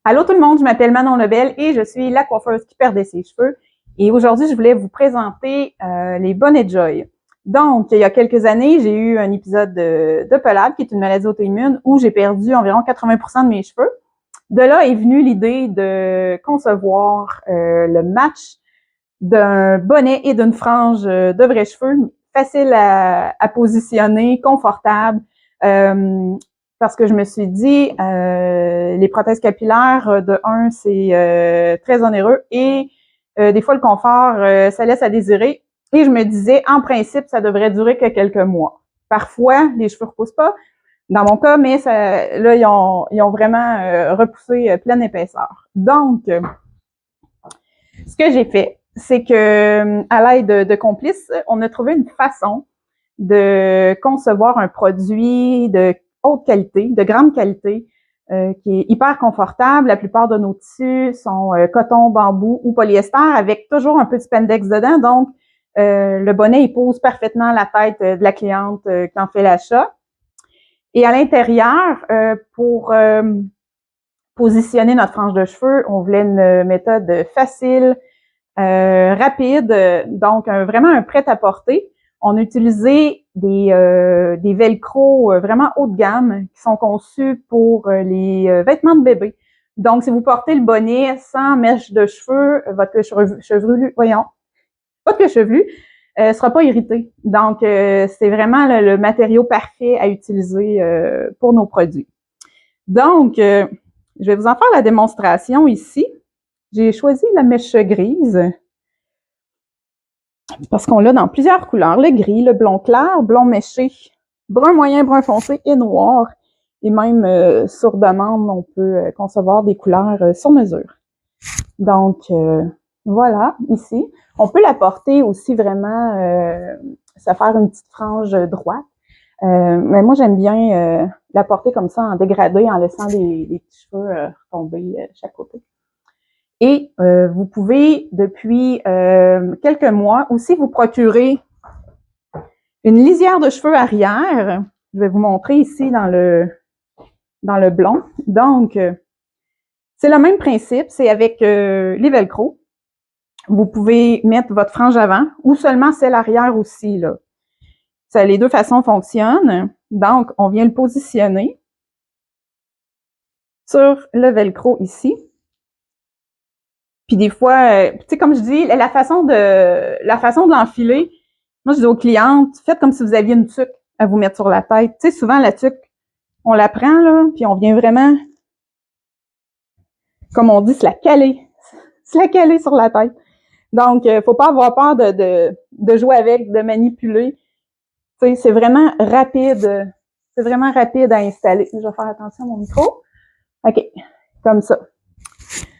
Allô tout le monde, je m'appelle Manon Lebel et je suis la coiffeuse qui perdait ses cheveux. Et aujourd'hui, je voulais vous présenter les bonnets Joy. Donc, il y a quelques années, j'ai eu un épisode de pelade, qui est une maladie auto-immune, où j'ai perdu environ 80% de mes cheveux. De là est venue l'idée de concevoir le match d'un bonnet et d'une frange de vrais cheveux, facile à positionner, confortable. Parce que je me suis dit, les prothèses capillaires, de un, c'est très onéreux et des fois, le confort, ça laisse à désirer. Et je me disais, en principe, ça devrait durer que quelques mois. Parfois, les cheveux ne repoussent pas, dans mon cas, mais ça, là, ils ont vraiment repoussé pleine épaisseur. Donc, ce que j'ai fait, c'est que à l'aide de complices, on a trouvé une façon de concevoir un produit de haute qualité, de grande qualité, qui est hyper confortable. La plupart de nos tissus sont coton, bambou ou polyester avec toujours un peu de spandex dedans. Donc, le bonnet, il pose parfaitement la tête de la cliente qui en fait l'achat. Et à l'intérieur, pour positionner notre frange de cheveux, on voulait une méthode facile, rapide, donc vraiment un prêt-à-porter. On a utilisé des velcro vraiment haut de gamme qui sont conçus pour les vêtements de bébé. Donc, si vous portez le bonnet sans mèche de cheveux, votre cuir chevelu sera pas irrité. Donc, c'est vraiment le matériau parfait à utiliser pour nos produits. Donc, je vais vous en faire la démonstration ici. J'ai choisi la mèche grise parce qu'on l'a dans plusieurs couleurs, le gris, le blond clair, blond méché, brun moyen, brun foncé et noir. Et même sur demande, on peut concevoir des couleurs sur mesure. Donc, voilà, ici. On peut la porter aussi vraiment, ça faire une petite frange droite. Mais moi, j'aime bien la porter comme ça en dégradé, en laissant des petits cheveux tomber chaque côté. Et vous pouvez, depuis quelques mois, aussi vous procurer une lisière de cheveux arrière. Je vais vous montrer ici dans le blond. Donc, c'est le même principe, c'est avec les velcro. Vous pouvez mettre votre frange avant ou seulement celle arrière aussi, là. Ça, les deux façons fonctionnent. Donc, on vient le positionner sur le velcro ici. Puis des fois, tu sais, comme je dis, la façon de l'enfiler, moi je dis aux clientes, faites comme si vous aviez une tuque à vous mettre sur la tête. Tu sais, souvent la tuque, on la prend là, puis on vient vraiment, comme on dit, se la caler sur la tête. Donc, faut pas avoir peur de jouer avec, de manipuler. Tu sais, c'est vraiment rapide. C'est vraiment rapide à installer. Je vais faire attention à mon micro. OK, comme ça.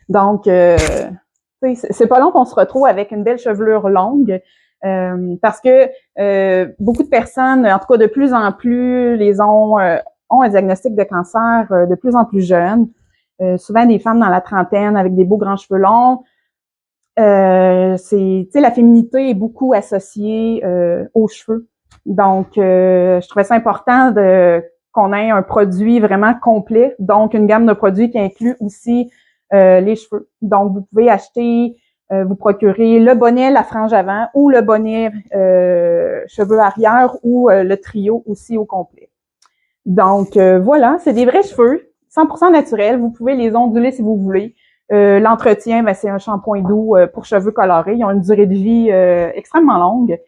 Donc, c'est pas long qu'on se retrouve avec une belle chevelure longue parce que beaucoup de personnes, en tout cas de plus en plus, ont un diagnostic de cancer de plus en plus jeune. Souvent des femmes dans la trentaine avec des beaux grands cheveux longs. La féminité est beaucoup associée aux cheveux. Donc, je trouvais ça important qu'on ait un produit vraiment complet, donc une gamme de produits qui inclut aussi les cheveux. Donc, vous pouvez acheter, vous procurer le bonnet, la frange avant ou le bonnet cheveux arrière ou le trio aussi au complet. Donc, voilà, c'est des vrais cheveux, 100% naturels. Vous pouvez les onduler si vous voulez. L'entretien, ben, c'est un shampoing doux pour cheveux colorés. Ils ont une durée de vie extrêmement longue.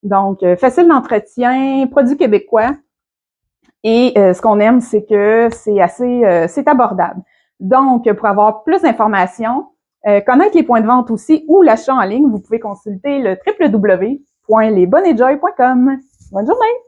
Donc, facile d'entretien, produit québécois. Et ce qu'on aime, c'est que c'est abordable. Donc, pour avoir plus d'informations, connaître les points de vente aussi ou l'achat en ligne, vous pouvez consulter le www.lesbonnetjoy.com. Bonne journée!